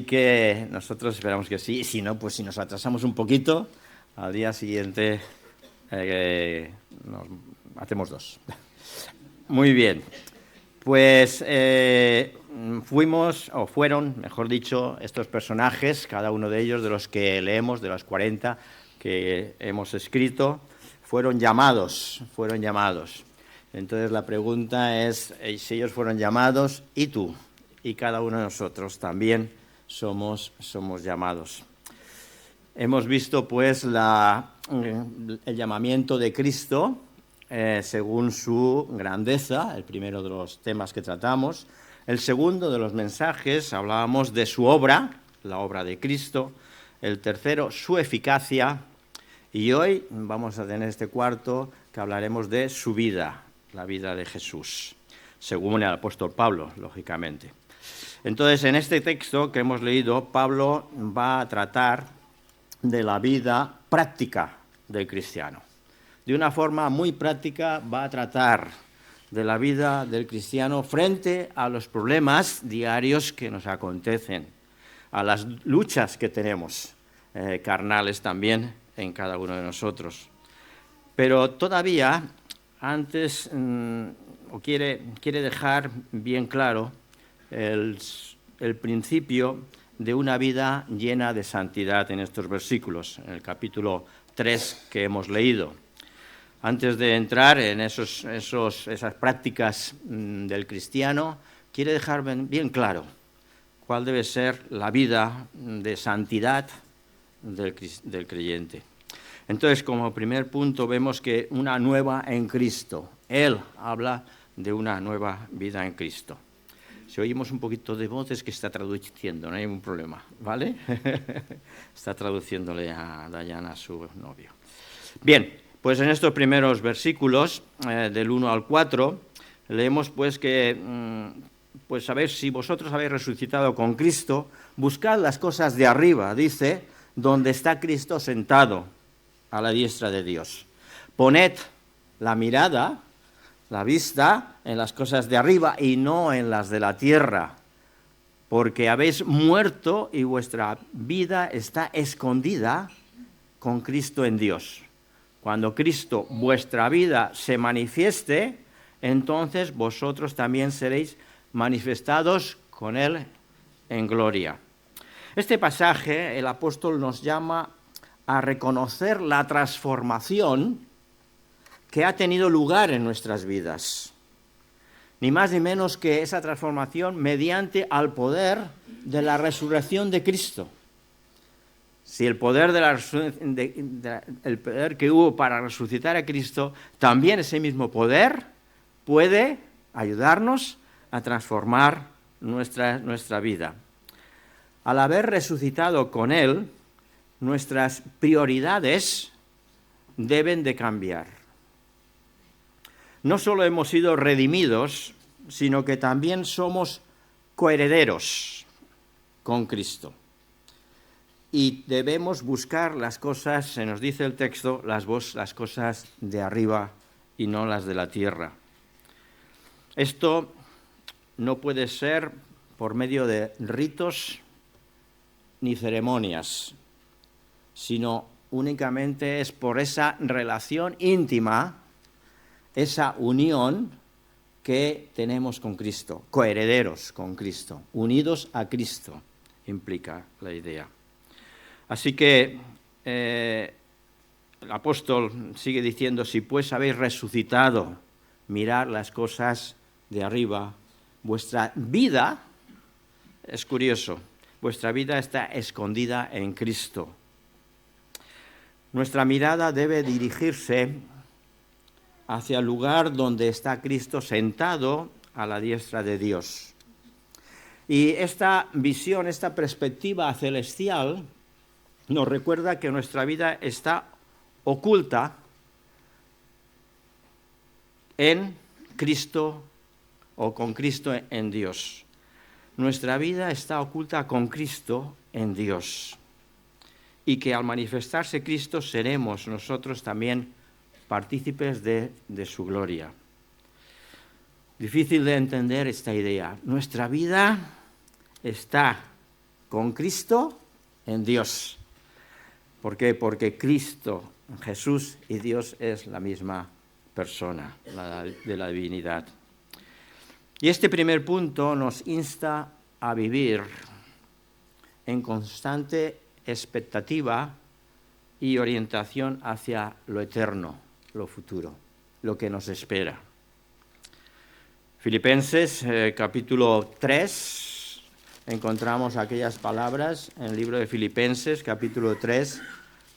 que nosotros esperamos que sí. Si no, pues si nos atrasamos un poquito, al día siguiente hacemos dos. Muy bien. Pues fueron, mejor dicho, estos personajes, cada uno de ellos, de los que leemos, de los 40 que hemos escrito, fueron llamados. Entonces la pregunta es, si ellos fueron llamados, ¿y tú? Y cada uno de nosotros también somos llamados. Hemos visto, pues, el llamamiento de Cristo según su grandeza, el primero de los temas que tratamos. El segundo de los mensajes hablábamos de su obra, la obra de Cristo. El tercero, su eficacia. Y hoy vamos a tener este cuarto que hablaremos de su vida, la vida de Jesús, según el apóstol Pablo, lógicamente. Entonces, en este texto que hemos leído, Pablo va a tratar de la vida práctica del cristiano. De una forma muy práctica va a tratar de la vida del cristiano frente a los problemas diarios que nos acontecen, a las luchas que tenemos, carnales también en cada uno de nosotros. Pero todavía, antes, quiere dejar bien claro el principio de una vida llena de santidad en estos versículos, en el capítulo 3 que hemos leído. Antes de entrar en esas prácticas del cristiano, quiere dejar bien claro cuál debe ser la vida de santidad del creyente. Entonces, como primer punto, vemos que una nueva en Cristo. Él habla de una nueva vida en Cristo. Si oímos un poquito de voz es que está traduciendo, no hay ningún problema, ¿vale? Está traduciéndole a Dayana, su novio. Bien, pues en estos primeros versículos, del 1 al 4, leemos pues que, pues sabéis, si vosotros habéis resucitado con Cristo, buscad las cosas de arriba, dice, donde está Cristo sentado a la diestra de Dios. Poned la mirada, la vista, en las cosas de arriba y no en las de la tierra, porque habéis muerto y vuestra vida está escondida con Cristo en Dios. Cuando Cristo, vuestra vida, se manifieste, entonces vosotros también seréis manifestados con Él en gloria. Este pasaje, el apóstol nos llama a reconocer la transformación que ha tenido lugar en nuestras vidas. Ni más ni menos que esa transformación mediante al poder de la resurrección de Cristo. Si el poder, el poder que hubo para resucitar a Cristo, también ese mismo poder puede ayudarnos a transformar nuestra vida. Al haber resucitado con Él, nuestras prioridades deben de cambiar. No solo hemos sido redimidos, sino que también somos coherederos con Cristo. Y debemos buscar las cosas, se nos dice el texto, las cosas de arriba y no las de la tierra. Esto no puede ser por medio de ritos ni ceremonias, sino únicamente es por esa relación íntima, esa unión que tenemos con Cristo, coherederos con Cristo, unidos a Cristo, implica la idea. Así que el apóstol sigue diciendo, si pues habéis resucitado, mirad las cosas de arriba, vuestra vida, es curioso, vuestra vida está escondida en Cristo. Nuestra mirada debe dirigirse hacia el lugar donde está Cristo sentado a la diestra de Dios. Y esta visión, esta perspectiva celestial nos recuerda que nuestra vida está oculta en Cristo o con Cristo en Dios. Nuestra vida está oculta con Cristo en Dios. Y que al manifestarse Cristo seremos nosotros también partícipes de su gloria. Difícil de entender esta idea. Nuestra vida está con Cristo en Dios. ¿Por qué? Porque Cristo, Jesús y Dios es la misma persona de la divinidad. Y este primer punto nos insta a vivir en constante expectativa y orientación hacia lo eterno, lo futuro, lo que nos espera. Filipenses capítulo 3, encontramos aquellas palabras en el libro de Filipenses, capítulo 3,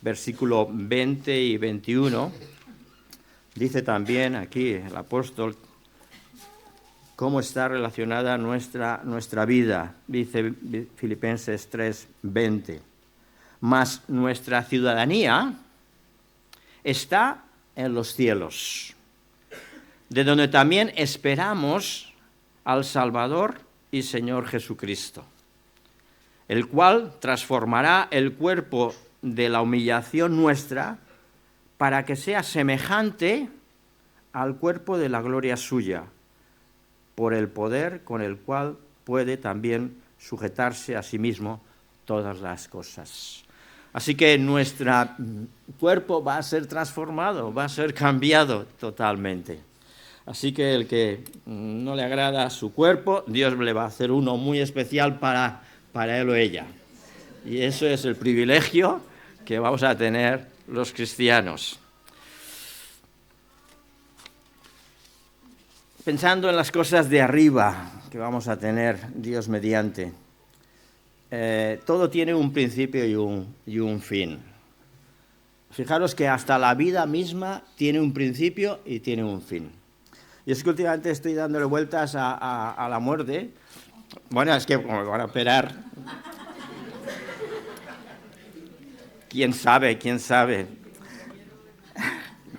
versículo 20 y 21. Dice también aquí el apóstol cómo está relacionada nuestra vida. Dice Filipenses 3, 20. Mas nuestra ciudadanía está en los cielos, de donde también esperamos al Salvador y Señor Jesucristo, el cual transformará el cuerpo de la humillación nuestra para que sea semejante al cuerpo de la gloria suya, por el poder con el cual puede también sujetarse a sí mismo todas las cosas. Así que nuestro cuerpo va a ser transformado, va a ser cambiado totalmente. Así que el que no le agrada su cuerpo, Dios le va a hacer uno muy especial para él o ella. Y eso es el privilegio que vamos a tener los cristianos. Pensando en las cosas de arriba que vamos a tener, Dios mediante, todo tiene un principio y un fin. Fijaros que hasta la vida misma tiene un principio y tiene un fin. Y es que últimamente estoy dándole vueltas a la muerte. Bueno, es que como me van a operar, ¿quién sabe?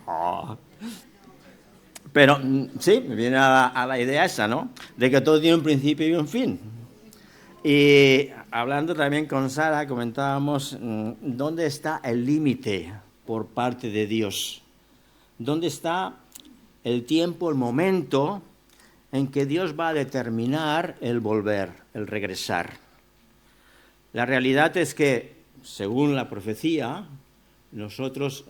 No. Pero sí, me viene a la idea esa, ¿no? De que todo tiene un principio y un fin. Y hablando también con Sara, comentábamos dónde está el límite por parte de Dios. ¿Dónde está el tiempo, el momento en que Dios va a determinar el volver, el regresar? La realidad es que, según la profecía, nosotros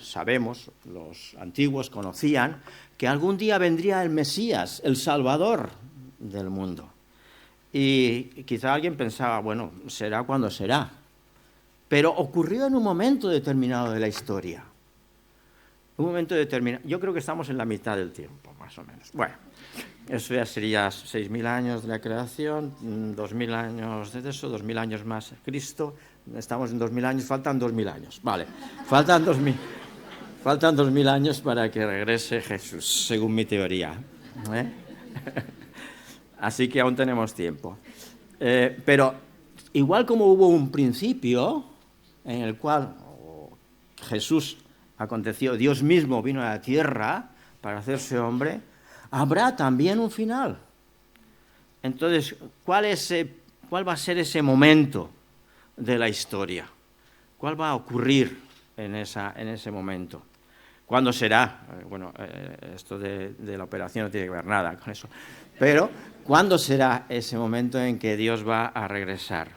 sabemos, los antiguos conocían, que algún día vendría el Mesías, el Salvador del mundo. Y quizá alguien pensaba, bueno, será cuando será. Pero ocurrió en un momento determinado de la historia. Un momento determinado. Yo creo que estamos en la mitad del tiempo, más o menos. Bueno, eso ya sería 6.000 años de la creación, 2.000 años de eso, 2.000 años más Cristo. Estamos en 2.000 años, faltan 2.000 años. Vale, faltan 2.000 años para que regrese Jesús, según mi teoría. Así que aún tenemos tiempo. Pero igual como hubo un principio en el cual Jesús aconteció, Dios mismo vino a la tierra para hacerse hombre, habrá también un final. Entonces, ¿cuál va a ser ese momento de la historia? ¿Cuál va a ocurrir en ese momento? ¿Cuándo será? Bueno, esto de la operación no tiene que ver nada con eso. Pero, ¿cuándo será ese momento en que Dios va a regresar?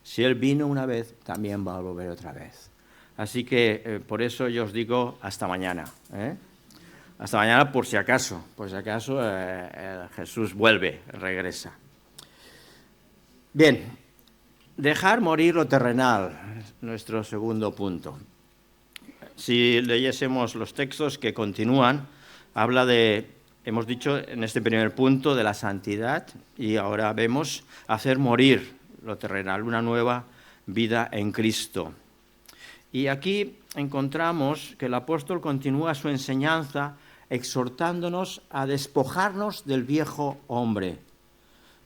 Si Él vino una vez, también va a volver otra vez. Así que, por eso yo os digo hasta mañana. Hasta mañana por si acaso. Por si acaso Jesús vuelve, regresa. Bien, dejar morir lo terrenal, nuestro segundo punto. Si leyésemos los textos que continúan, habla de, hemos dicho en este primer punto, de la santidad, y ahora vemos hacer morir lo terrenal, una nueva vida en Cristo. Y aquí encontramos que el apóstol continúa su enseñanza exhortándonos a despojarnos del viejo hombre,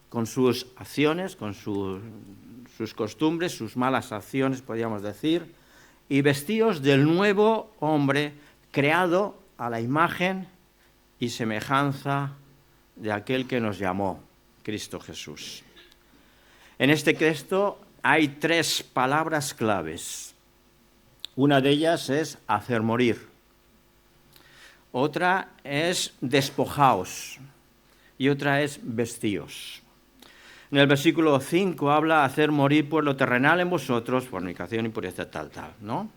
con sus acciones, con sus costumbres, sus malas acciones, podríamos decir, y vestidos del nuevo hombre creado a la imagen y semejanza de aquel que nos llamó, Cristo Jesús. En este texto hay 3 palabras claves. Una de ellas es hacer morir. Otra es despojaos y otra es vestíos. En el versículo 5 habla hacer morir pues lo terrenal en vosotros, fornicación, impureza, tal, ¿no?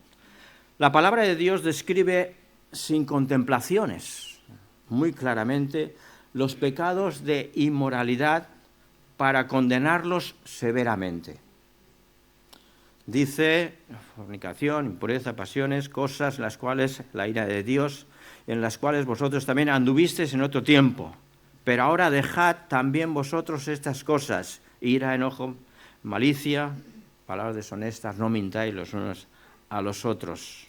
La palabra de Dios describe sin contemplaciones, muy claramente, los pecados de inmoralidad para condenarlos severamente. Dice fornicación, impureza, pasiones, cosas en las cuales la ira de Dios, en las cuales vosotros también anduvisteis en otro tiempo. Pero ahora dejad también vosotros estas cosas, ira, enojo, malicia, palabras deshonestas, no mintáis los unos a los otros.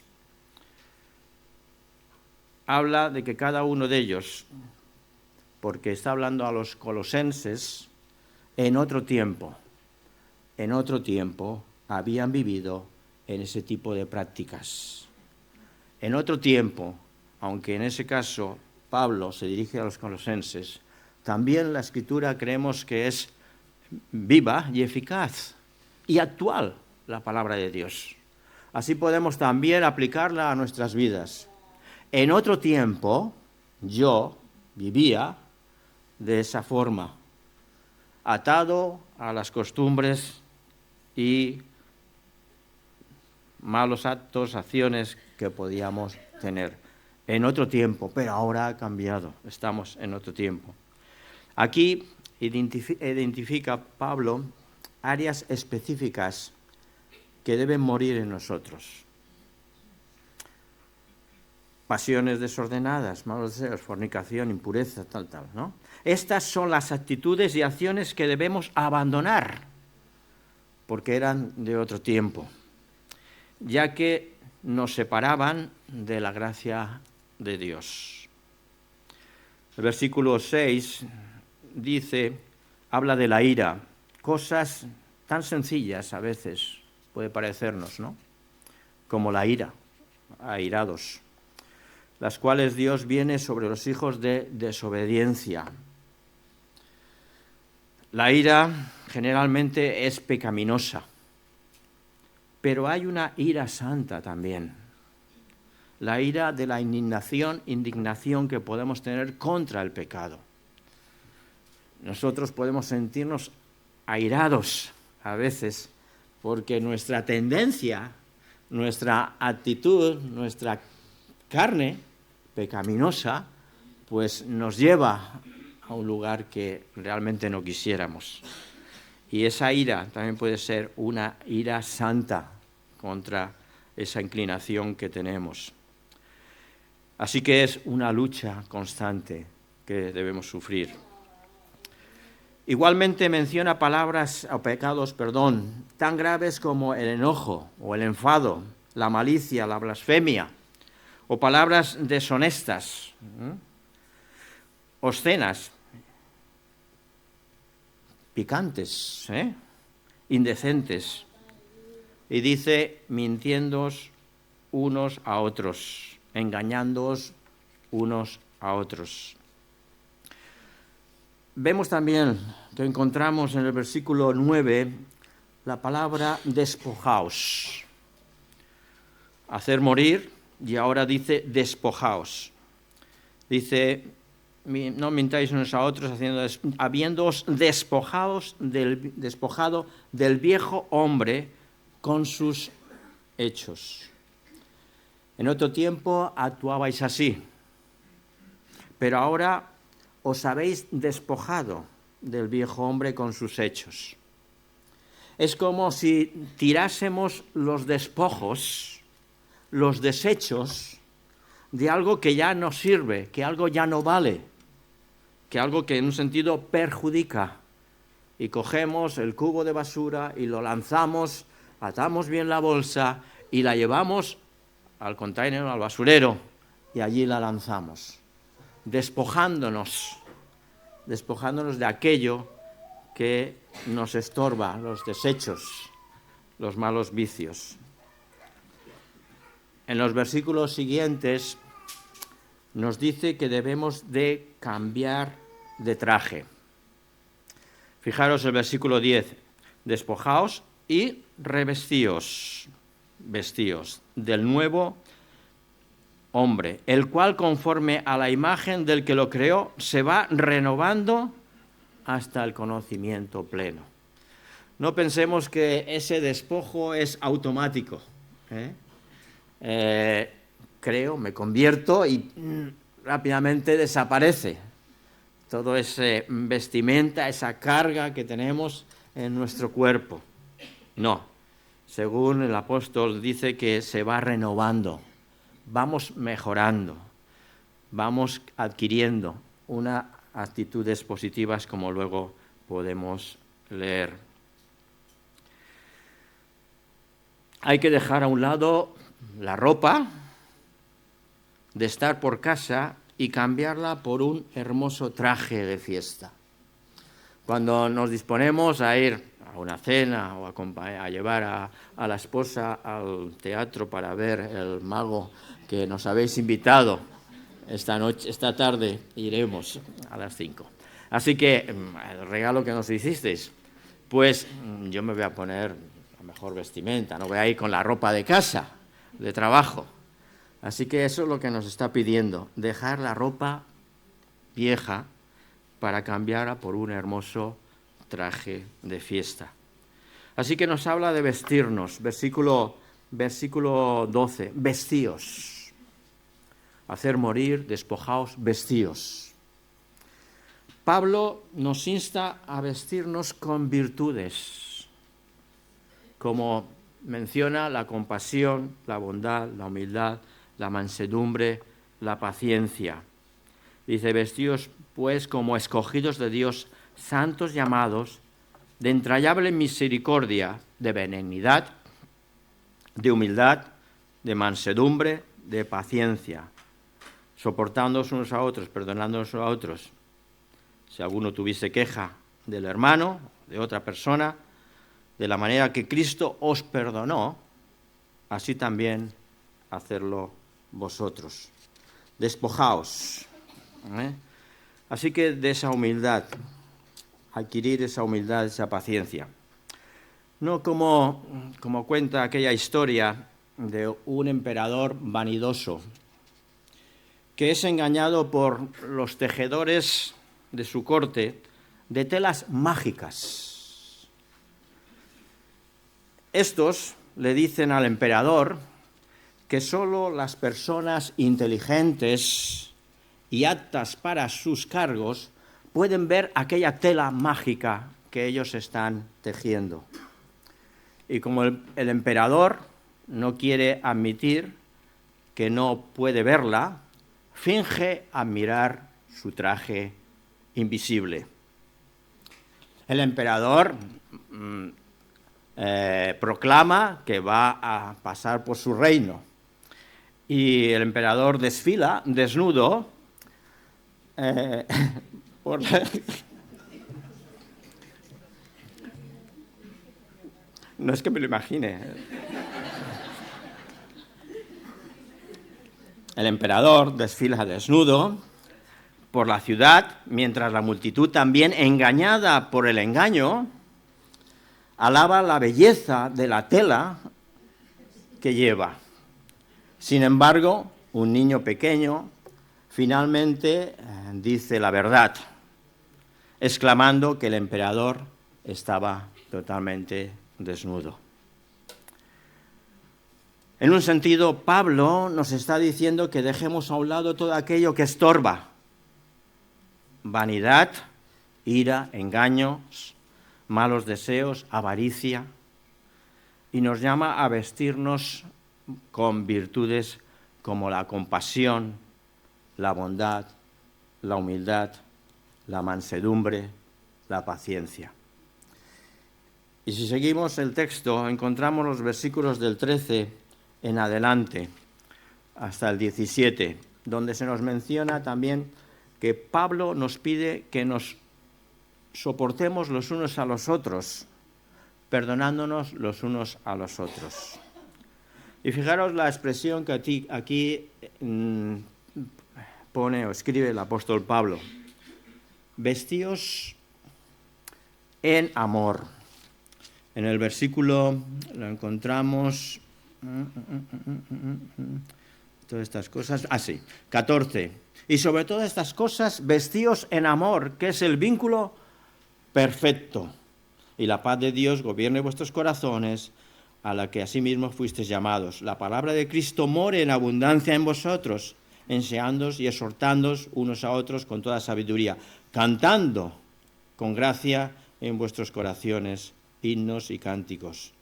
Habla de que cada uno de ellos, porque está hablando a los colosenses, en otro tiempo habían vivido en ese tipo de prácticas. En otro tiempo, aunque en ese caso Pablo se dirige a los colosenses, también la Escritura creemos que es viva y eficaz y actual la palabra de Dios. Así podemos también aplicarla a nuestras vidas. En otro tiempo yo vivía de esa forma, atado a las costumbres y malos actos, acciones que podíamos tener. En otro tiempo, pero ahora ha cambiado, estamos en otro tiempo. Aquí identifica Pablo áreas específicas que deben morir en nosotros. Pasiones desordenadas, malos deseos, fornicación, impureza, tal, ¿no? Estas son las actitudes y acciones que debemos abandonar, porque eran de otro tiempo, ya que nos separaban de la gracia de Dios. El versículo 6 dice, habla de la ira, cosas tan sencillas a veces puede parecernos, ¿no? Como la ira, airados, las cuales Dios viene sobre los hijos de desobediencia. La ira generalmente es pecaminosa, pero hay una ira santa también. La ira de la indignación que podemos tener contra el pecado. Nosotros podemos sentirnos airados a veces porque nuestra tendencia, nuestra actitud, nuestra carne pecaminosa, pues nos lleva a un lugar que realmente no quisiéramos. Y esa ira también puede ser una ira santa contra esa inclinación que tenemos. Así que es una lucha constante que debemos sufrir. Igualmente menciona palabras o pecados, tan graves como el enojo o el enfado, la malicia, la blasfemia, o palabras deshonestas, obscenas, picantes, indecentes. Y dice, mintiéndoos unos a otros, engañándoos unos a otros. Vemos también que encontramos en el versículo 9 la palabra despojaos. Hacer morir, y ahora dice despojaos. Dice, no mintáis unos a otros, habiéndoos despojado del viejo hombre con sus hechos. En otro tiempo actuabais así, pero ahora os habéis despojado del viejo hombre con sus hechos. Es como si tirásemos los despojos, los desechos de algo que ya no sirve, que algo ya no vale, que algo que en un sentido perjudica. Y cogemos el cubo de basura y lo lanzamos, atamos bien la bolsa y la llevamos al container, al basurero, y allí la lanzamos, despojándonos de aquello que nos estorba, los desechos, los malos vicios. En los versículos siguientes nos dice que debemos de cambiar de traje. Fijaros el versículo 10, despojaos y revestíos, vestíos del nuevo hombre, el cual conforme a la imagen del que lo creó se va renovando hasta el conocimiento pleno. No pensemos que ese despojo es automático. Creo, me convierto y rápidamente desaparece todo ese vestimenta, esa carga que tenemos en nuestro cuerpo. No, según el apóstol dice que se va renovando, vamos mejorando, vamos adquiriendo unas actitudes positivas como luego podemos leer. Hay que dejar a un lado la ropa de estar por casa y cambiarla por un hermoso traje de fiesta. Cuando nos disponemos a ir a una cena o a llevar a la esposa al teatro para ver El Mago que nos habéis invitado esta tarde, iremos a las 5. Así que el regalo que nos hicisteis, pues yo me voy a poner la mejor vestimenta, no voy a ir con la ropa de casa, de trabajo. Así que eso es lo que nos está pidiendo, dejar la ropa vieja para cambiarla por un hermoso traje de fiesta. Así que nos habla de vestirnos, versículo 12, vestíos, hacer morir, despojaos, vestíos. Pablo nos insta a vestirnos con virtudes, como menciona la compasión, la bondad, la humildad, la mansedumbre, la paciencia. Dice, vestíos pues como escogidos de Dios, santos llamados, de entrañable misericordia, de benignidad, de humildad, de mansedumbre, de paciencia, soportándoos unos a otros, perdonándonos a otros. Si alguno tuviese queja del hermano, de otra persona, de la manera que Cristo os perdonó, así también hacerlo vosotros. Despojaos. Así que de esa humildad, adquirir esa humildad, esa paciencia. No como cuenta aquella historia de un emperador vanidoso que es engañado por los tejedores de su corte de telas mágicas. Estos le dicen al emperador que solo las personas inteligentes y aptas para sus cargos pueden ver aquella tela mágica que ellos están tejiendo. Y como el emperador no quiere admitir que no puede verla, finge admirar su traje invisible. El emperador proclama que va a pasar por su reino y el emperador desfila desnudo por No es que me lo imagine. El emperador desfila desnudo por la ciudad, mientras la multitud, también engañada por el engaño, alaba la belleza de la tela que lleva. Sin embargo, un niño pequeño finalmente dice la verdad, exclamando que el emperador estaba totalmente desnudo. En un sentido, Pablo nos está diciendo que dejemos a un lado todo aquello que estorba. Vanidad, ira, engaños, malos deseos, avaricia, y nos llama a vestirnos con virtudes como la compasión, la bondad, la humildad, la mansedumbre, la paciencia. Y si seguimos el texto, encontramos los versículos del 13 en adelante, hasta el 17, donde se nos menciona también que Pablo nos pide que nos soportemos los unos a los otros, perdonándonos los unos a los otros. Y fijaros la expresión que aquí pone o escribe el apóstol Pablo. Vestíos en amor. En el versículo lo encontramos, todas estas cosas, sí, 14. Y sobre todas estas cosas, vestíos en amor, que es el vínculo perfecto. Y la paz de Dios gobierne vuestros corazones, a la que asimismo fuisteis llamados. La palabra de Cristo more en abundancia en vosotros, enseñándoos y exhortándoos unos a otros con toda sabiduría, cantando con gracia en vuestros corazones himnos y cánticos.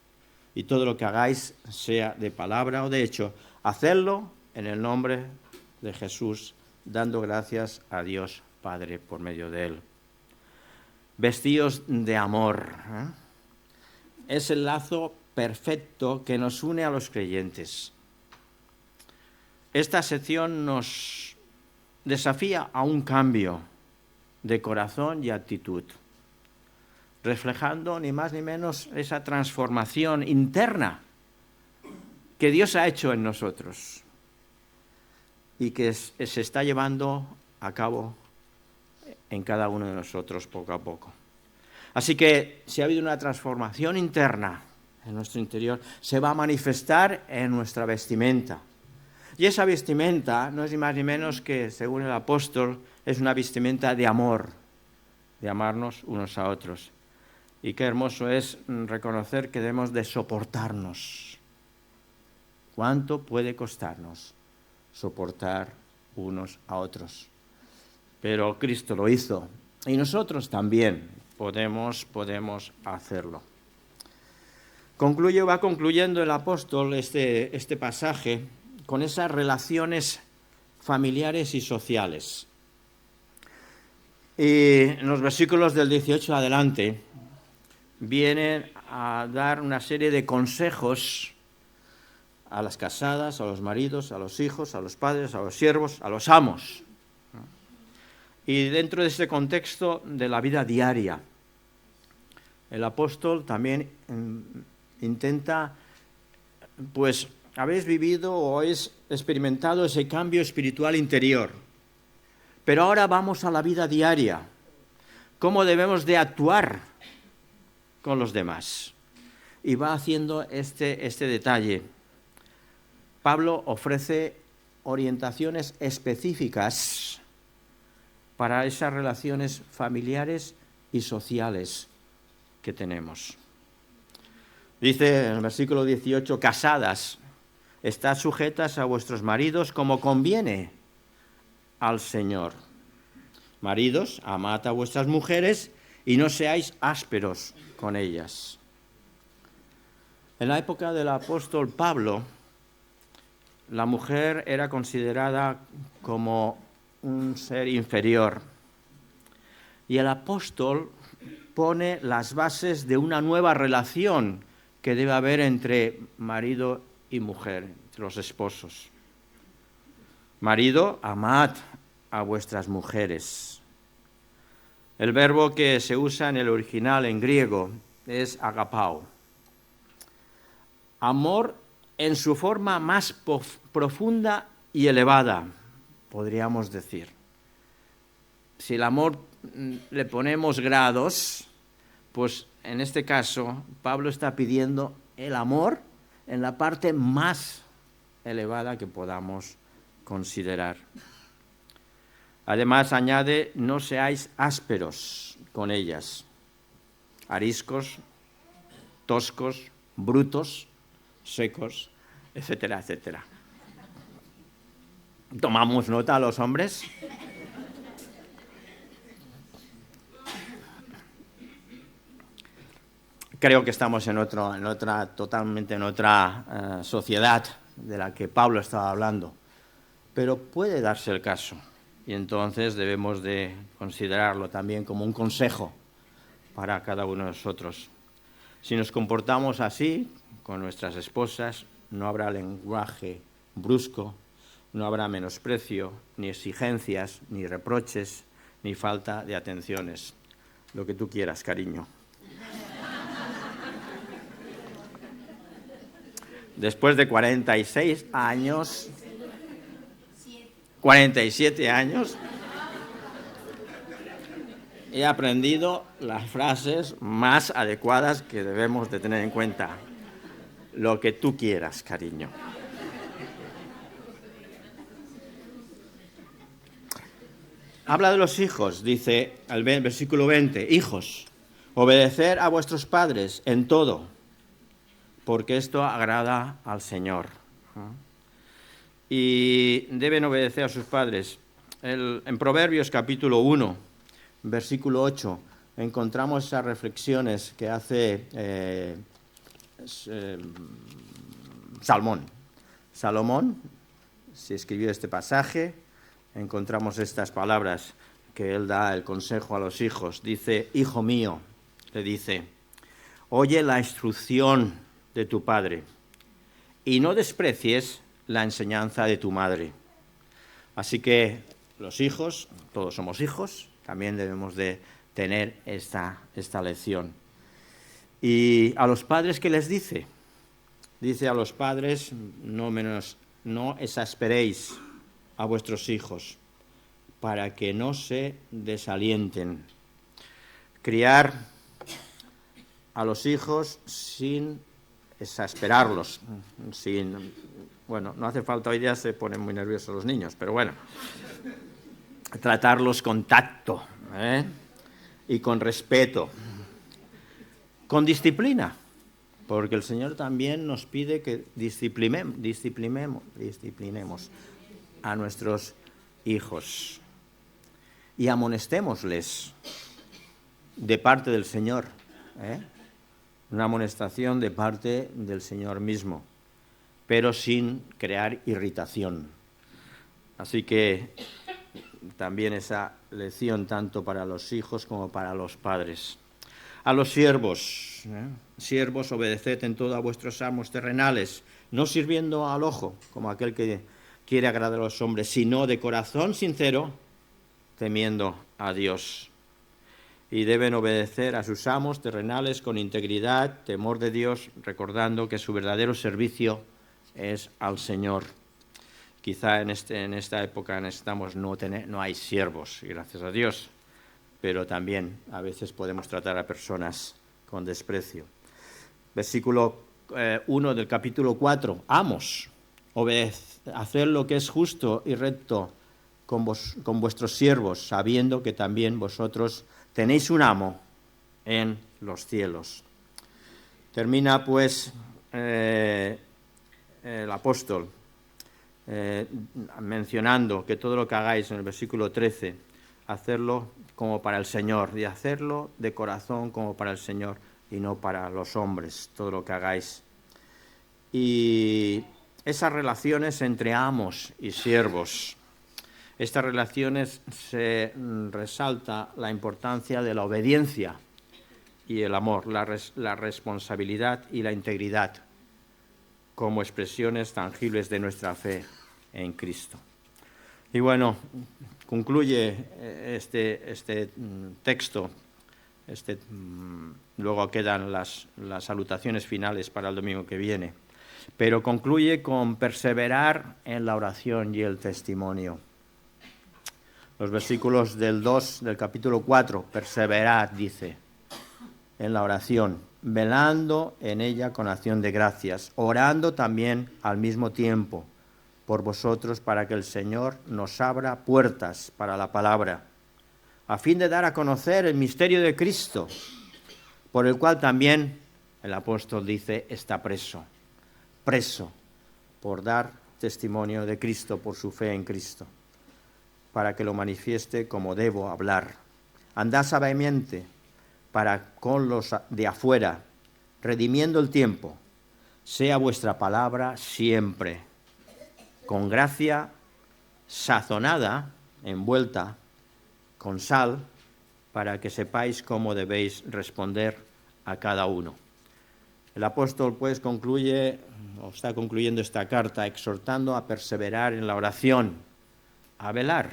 Y todo lo que hagáis, sea de palabra o de hecho, hacedlo en el nombre de Jesús, dando gracias a Dios Padre por medio de él. Vestidos de amor. Es el lazo perfecto que nos une a los creyentes. Esta sección nos desafía a un cambio de corazón y actitud, reflejando ni más ni menos esa transformación interna que Dios ha hecho en nosotros y que se está llevando a cabo en cada uno de nosotros poco a poco. Así que si ha habido una transformación interna en nuestro interior, se va a manifestar en nuestra vestimenta. Y esa vestimenta no es ni más ni menos que, según el apóstol, es una vestimenta de amor, de amarnos unos a otros. Y qué hermoso es reconocer que debemos de soportarnos. ¿Cuánto puede costarnos soportar unos a otros? Pero Cristo lo hizo y nosotros también podemos hacerlo. Va concluyendo el apóstol este pasaje con esas relaciones familiares y sociales. Y en los versículos del 18 adelante vienen a dar una serie de consejos a las casadas, a los maridos, a los hijos, a los padres, a los siervos, a los amos. Y dentro de este contexto de la vida diaria, el apóstol también intenta, pues, habéis vivido o habéis experimentado ese cambio espiritual interior. Pero ahora vamos a la vida diaria. ¿Cómo debemos de actuar con los demás? Y va haciendo este detalle. Pablo ofrece orientaciones específicas para esas relaciones familiares y sociales que tenemos. Dice en el versículo 18, casadas, estad sujetas a vuestros maridos como conviene al Señor. Maridos, amad a vuestras mujeres y no seáis ásperos con ellas. En la época del apóstol Pablo, la mujer era considerada como un ser inferior. Y el apóstol pone las bases de una nueva relación que debe haber entre marido y mujer, entre los esposos. Marido, amad a vuestras mujeres. El verbo que se usa en el original en griego es agapao. Amor en su forma más profunda y elevada, podríamos decir. Si el amor le ponemos grados, pues en este caso Pablo está pidiendo el amor en la parte más elevada que podamos considerar. Además añade, no seáis ásperos con ellas, ariscos, toscos, brutos, secos, etcétera, etcétera. ¿Tomamos nota los hombres? Creo que estamos totalmente en otra sociedad de la que Pablo estaba hablando, pero puede darse el caso y entonces debemos de considerarlo también como un consejo para cada uno de nosotros. Si nos comportamos así con nuestras esposas, no habrá lenguaje brusco, no habrá menosprecio, ni exigencias, ni reproches, ni falta de atenciones. Lo que tú quieras, cariño. Después de 47 años, he aprendido las frases más adecuadas que debemos de tener en cuenta. Lo que tú quieras, cariño. Habla de los hijos, dice el versículo 20, hijos, Obedecer a vuestros padres en todo, porque esto agrada al Señor. Y deben obedecer a sus padres. En Proverbios capítulo 1, versículo 8, encontramos esas reflexiones que hace Salomón, se escribió este pasaje, encontramos estas palabras que él da el consejo a los hijos. Dice, hijo mío, le dice, oye la instrucción de tu padre y no desprecies la enseñanza de tu madre. Así que los hijos, todos somos hijos, también debemos de tener esta lección. Y a los padres, ¿qué les dice? Dice a los padres, no exasperéis a vuestros hijos, para que no se desalienten. Criar a los hijos sin exasperarlos, no hace falta, hoy día se ponen muy nerviosos los niños, pero bueno, tratarlos con tacto, y con respeto, con disciplina, porque el Señor también nos pide que disciplinemos a nuestros hijos y amonestémosles de parte del Señor, una amonestación de parte del Señor mismo, pero sin crear irritación. Así que también esa lección tanto para los hijos como para los padres. A los siervos, siervos, obedeced en todo a vuestros amos terrenales, no sirviendo al ojo, como aquel que quiere agradar a los hombres, sino de corazón sincero, temiendo a Dios. Y deben obedecer a sus amos terrenales con integridad, temor de Dios, recordando que su verdadero servicio es al Señor. Quizá en esta época no hay siervos, gracias a Dios, pero también a veces podemos tratar a personas con desprecio. Versículo 1 del capítulo 4. Amos, haced lo que es justo y recto con vuestros siervos, sabiendo que también vosotros tenéis un amo en los cielos. Termina pues el apóstol mencionando que todo lo que hagáis en el versículo 13, hacerlo como para el Señor, y hacerlo de corazón como para el Señor y no para los hombres, todo lo que hagáis. Y esas relaciones entre amos y siervos, estas relaciones se resalta la importancia de la obediencia y el amor, la responsabilidad y la integridad como expresiones tangibles de nuestra fe en Cristo. Y bueno, concluye este texto, luego quedan las salutaciones finales para el domingo que viene, pero concluye con perseverar en la oración y el testimonio. Los versículos del 2 del capítulo 4, perseverad, dice, en la oración, velando en ella con acción de gracias, orando también al mismo tiempo por vosotros para que el Señor nos abra puertas para la palabra, a fin de dar a conocer el misterio de Cristo, por el cual también el apóstol dice está preso por dar testimonio de Cristo, por su fe en Cristo, para que lo manifieste como debo hablar. Andad sabiamente para con los de afuera, redimiendo el tiempo, sea vuestra palabra siempre, con gracia, sazonada, envuelta, con sal, para que sepáis cómo debéis responder a cada uno. El apóstol pues está concluyendo esta carta exhortando a perseverar en la oración, a velar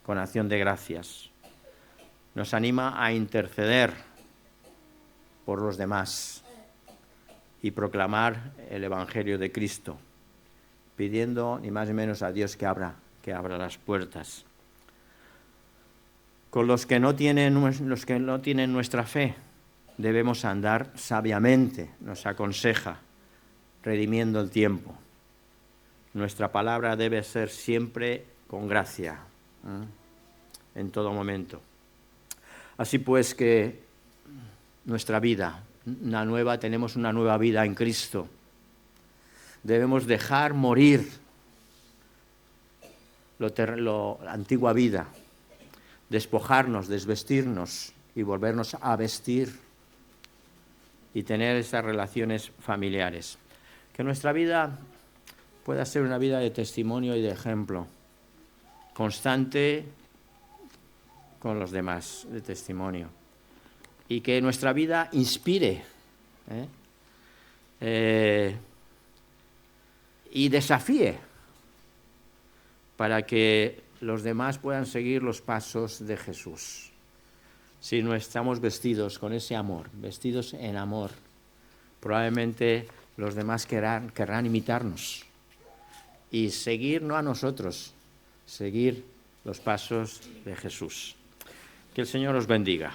con acción de gracias. Nos anima a interceder por los demás y proclamar el Evangelio de Cristo, pidiendo ni más ni menos a Dios que abra las puertas. Con los que no tienen nuestra fe, debemos andar sabiamente, nos aconseja, redimiendo el tiempo. Nuestra palabra debe ser siempre con gracia, en todo momento. Así pues que nuestra vida, tenemos una nueva vida en Cristo. Debemos dejar morir la antigua vida, despojarnos, desvestirnos y volvernos a vestir y tener esas relaciones familiares. Que nuestra vida pueda ser una vida de testimonio y de ejemplo, constante con los demás, de testimonio. Y que nuestra vida inspire y desafíe para que los demás puedan seguir los pasos de Jesús. Si no estamos vestidos con ese amor, vestidos en amor, probablemente los demás querrán imitarnos y seguir, no a nosotros, seguir los pasos de Jesús. Que el Señor os bendiga.